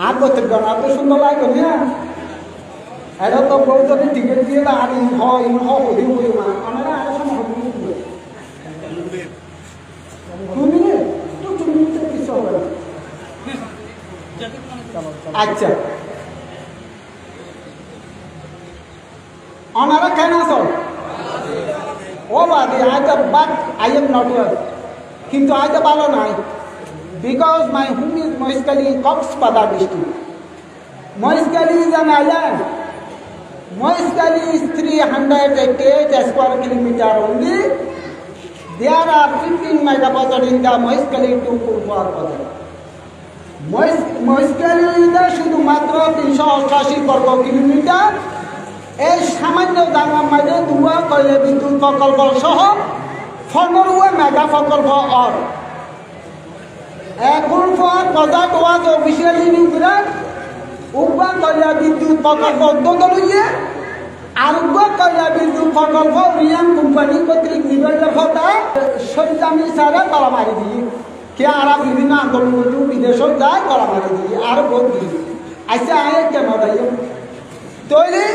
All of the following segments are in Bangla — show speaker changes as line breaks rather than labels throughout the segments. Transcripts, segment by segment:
আর বছর জন এত সুন্দর লাগবে না এটা তো বউ যদি টিকিট দিয়ে আর ইন হরি হরি মানে আমরা আরো সময় কিছু হবে না। আচ্ছা ওনারা কেন আস ও বাদি আজ but I am not well কিন্তু আজ ভালো নাই because my home is Moiskali, Coxsbazar district. Moiskali is an island. Moiskali is 388 square kilometer only. There are 15 megaparsec in the Moiskali to Purwar Bazar. Moiskali is শুধু মাত্র 388 বর্গ কিলোমিটার। এই সামান্য জায়গার মধ্যে দুয়া কয়লা বিদ্যুৎ প্রকল্প সহ 15 মেগা প্রকল্প আর এখন পর প্রজেক্ট ওয়াজ অফিসিয়ালি নিউজের উপান কয়লা বিদ্যুৎ প্রকল্প উদ্যোগ লইয়ে আরোগ্য কয়লা বিদ্যুৎ প্রকল্প রিয়ান কোম্পানি কর্তৃক নিবেদন হতা সৈতামি সারা তালা মারি দিয়ে কে আরা বিভিন্ন আন্দোলন বিদেশত যায় তালা মারি দিয়ে আরো বহুত দিয়ে আচ্ছা আয় কেন দায় তৈরি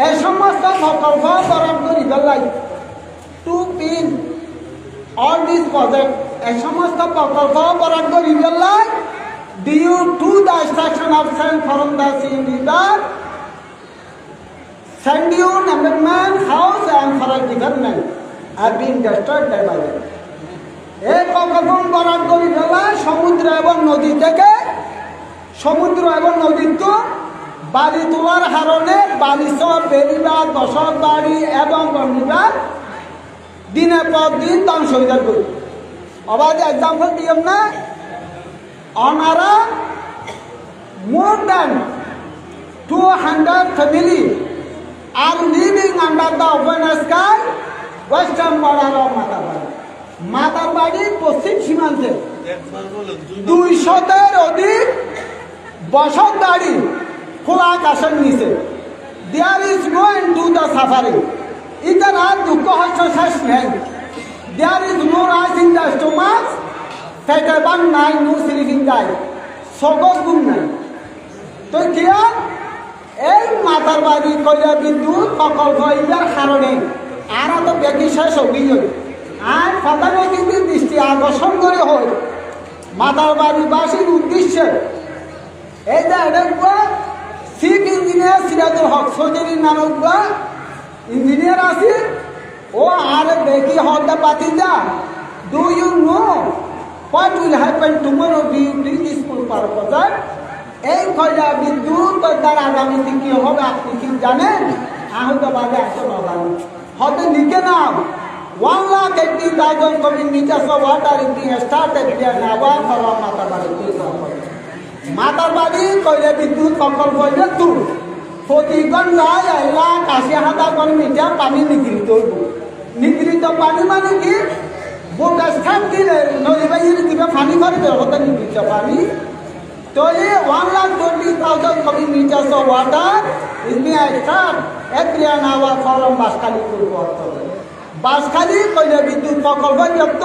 এই সমস্ত প্রকল্প বরাদ্দ নিবেদন লাগে to pin all these projects a সমস্ত প্রকল্প বরাদ্দ নিবেদন due to the extraction of sand from the sea river sand dune amendment house and forest development are being destroyed by them. এই প্রকল্প বরাদ্দ নিবেদন সমুদ্র এবং নদী থেকে সমুদ্র এবং নদীতে বালি তোলার কারণে বালিসর বেড়িবাঁধ বসত বাড়ি এবং বন্যবাদ দিনের পর দিন ধ্বংস হয়ে যাবে। আবার এক্সাম্পল দিলাম না ওনারা more than 200 family are living under the open sky western border of Matarbari. Matarbari পশ্চিম সীমান্তে 200-এর অধিক বসত বাড়ি খোলা আকাশের নিচে। There is no end to the suffering. ইতার আর দুঃখ হচ্ছে শেষ নেই। There is no rice in the stomach, পেটের বান নাই, নো স্লিপিং টাইম, সগজ ঘুম নাই। তো কিয়া এই মাতারবাড়ি কয়লা বিদ্যুৎ প্রকল্প ইয়ার কারণে আর তো বেশি শেষ হয়ে আর প্রধানমন্ত্রীর দৃষ্টি আকর্ষণ করে হয় মাতারবাড়িবাসীর উদ্দেশ্যে এই যে এটা চিফ ইঞ্জিনিয়ার সিরাজুল হক চৌধুরীর নামক ইঞ্জিনিয়ার আছে ও আর দেখি হতে পাতি যা do you know what will happen tomorrow do you please school per project এই কয়লা বিদ্যুৎ দ্বার আগামীতে কি হবে আপনি কি জানেন? আহতবাদে এত নবানি হতে লিখে নাও 1,80,000 cubic meters of water is being started here now for Matarbari. Matarbari কয়লা বিদ্যুৎ প্রকল্প তুল প্রতি ঘন্টায় 1,80,000 ঘন মিটার পানি নিগৃহীত হইব। নিগৃহীত পানি মানে কি বোটা স্থান দিলে নদী বাইরে দিবে পানি করবে হতে নিগৃহীত পানি। তো এই 1,20,000 cubic meters of water is being extracted every hour from Banshkhali পূর্ব অঞ্চলে। বাঁশখালী কয়লা বিদ্যুৎ প্রকল্প যত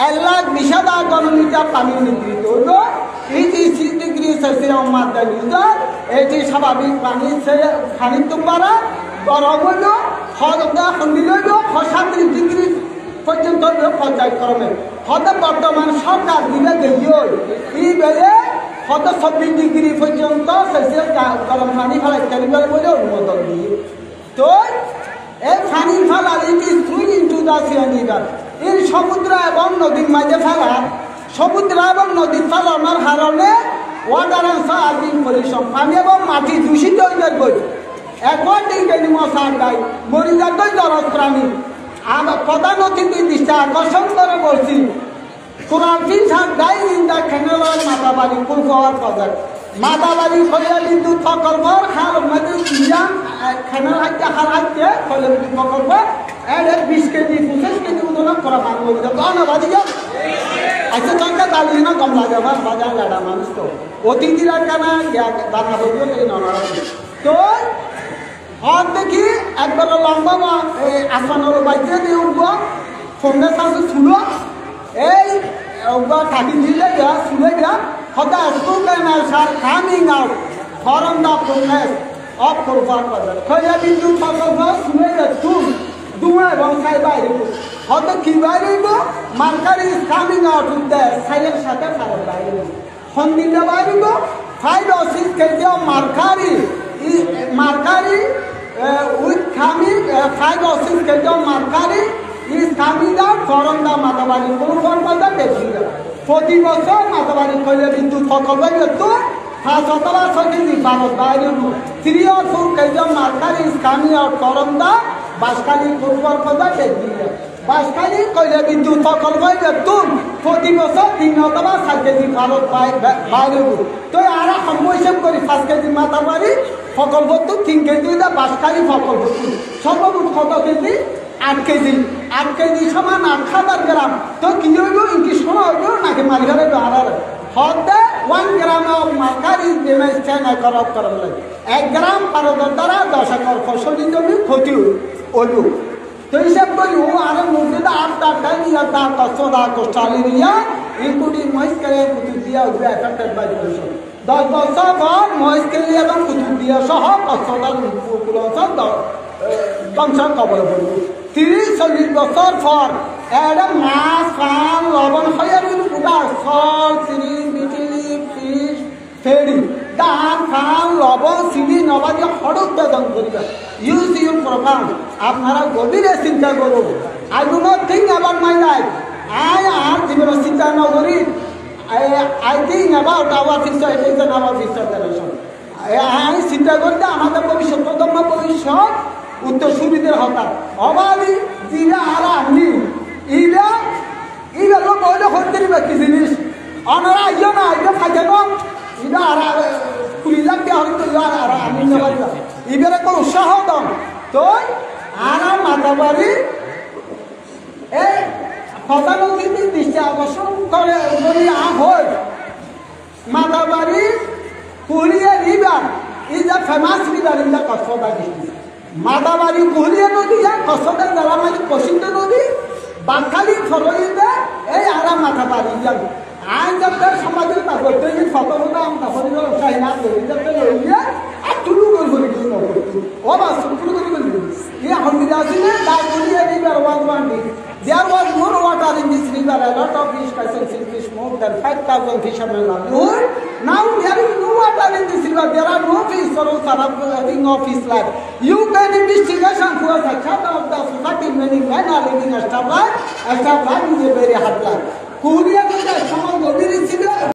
1,20,000 ঘন মিটার পানি নিগৃহীত হইব। 86 ডিগ্রি সেলসিয়াস মাত্রা নিউজার এটি স্বাভাবিক পানি তোমরা গরম হইল হদা খন্ডিল হইল 37 ডিগ্রি পর্যন্ত পর্যায়ক্রমে হতে বর্তমান সরকার দিলে দেখিও এই বেলে হতে 24 ডিগ্রি পর্যন্ত সেলসিয়াস গরম পানি ফেলাই ক্যারিবার বলে অনুমোদন দিয়ে। তো এই পানি ফেলা it is through into the sea river. এই সমুদ্র এবং নদীর মাঝে ফেলা সমুদ্র এবং নদীর ফেলানোর কারণে ওয়াটার অ্যান্ড সয়েল পলিউশন পানি এবং মাটি দূষিত হয়ে যাবে। অ্যাকর্ডিং এনিমাল সার্ভে মরি যাবে জলজ প্রাণী। আমরা প্রধান অতিথির দৃষ্টি আকর্ষণ করে বলছি কোরালফিন survey in the canal of Matarbari ফুলফাওয়ার প্রজেক্ট। মাতারবাড়ি কয়লা বিদ্যুৎ প্রকল্পর খাল মধ্যে ক্যানেল হাইতে খাল হাইতে কয়লা বিদ্যুৎ প্রকল্প 20 কেজি 25 কেজি উদ্যোগ করা পারবো ধন্যবাদ। আচ্ছা তখন তালি না কম লাগে আমার বাজার লাড়া মানুষ তো অতিথিরা কেনা দানা বলবো তো হর দেখি একবার লম্বা আসমানের বাইরে দিয়ে উঠবো ফোনের কাছে ছুলো এই থাকি দিলে যা ছুলে যা
the students are coming out from the process of Kurban Bazar. Kaya bindu Pakabas made a tool, Duma Bonsai Bible. How the Kibaribo, Markari is coming out with the silent shutter for the Bible. Honda Bible, 5 or 6 kg of Markari with coming 5 or 6 kg of Markari is coming out from the Matabari Kurban Bazar. 40 বছর মাতাবাড়ি কইলে কিন্তু সকল বাইরে তো হাসতলা সকিনি ভারত বাইরে 3 or 4 kg of Markari is coming out from the Baskali Kurban Bazar. বাসকালি কইলে কিন্তু সকল বাইরে তো 40 বছর 3 অথবা 7 কেজি ভারত বাইরে তো আর সম্মোষণ করি 5 কেজি মাতাবাড়ি সকল বস্তু 3 কেজি দা বাসকালি সকল বস্তু সর্বমোট কত কেজি 8 কেজি 8 কেজি সমান 8000 গ্রাম তো কি হইব ইনকি সময় হইব নাকি মালিকারে হারার হতে 1 gram of mercury damage can করপ করব লাগে 1 গ্রাম পারদর দ্বারা 10 একর ফসলি জমি ক্ষতি হইল তো হিসাব করি ও আর মুরগিটা 8টা নিয়া দা কষ্টদা কষ্টালি নিয়া ইনক্লুডিং মহিষ করে কুতুব দিয়া উঠবে এফেক্টেড বাই পজিশন 10 বছর পর মহিষ করে এবং কুতুব দিয়া সহ কষ্টদার পপুলেশন ধ্বংস কবলে পড়ব 30-40 বছর পর এটা মাছ পান লবণ হয়ে পুরা সল চিনি মিটিলি ফিশ ফেরি ধান খান লবণ চিনি নবাদি হঠাৎ বেদন করিবা ইউজ ইউর প্রোগ্রাম আপনারা গভীরে চিন্তা করুন I do not think about my life I আর জীবনের চিন্তা নকরি I think about our future education our future generation I চিন্তা করতে আমাদের ভবিষ্যৎ প্রজন্ম ভবিষ্যৎ উত্তর সুবিধের হতা অবাধি জিরা আর আপনি ইলা লোক হইলে হতে কি জিনিস অনারা আইও না আইও খাইতে কম ইটা আর 20 লাখ দেওয়া হইতো আর আমি না পারিবা ইবেরে কোন উৎসাহ দম তো আর মাতাবাড়ি এই ফসানতি দৃষ্টি আকর্ষণ করে যদি হয় Matabari Kulia river is a famous river in the Kasba district Matabari Kulia নদী কসবা জেলা মানে প্রসিদ্ধ নদী বাঙালি ফরইতে এই আরা মাতাবাড়ি যাবে আইন যাত্রার সমাজের তারপরে ফটোটা আমরা ফটোটা চাই না যাত্রা লইয়া আর টুলু করে ওবা টুলু করে ইয়া হলদিরা আসলে the Kulia river was one day There was more water in this river, a lot of fish, fish, more than 5,000 fishermen are there. Now there is no water in this river, there are no fish, so having no fish life. You can investigation who is a charter of the society, many men are living established is a very hard life. Korea is a small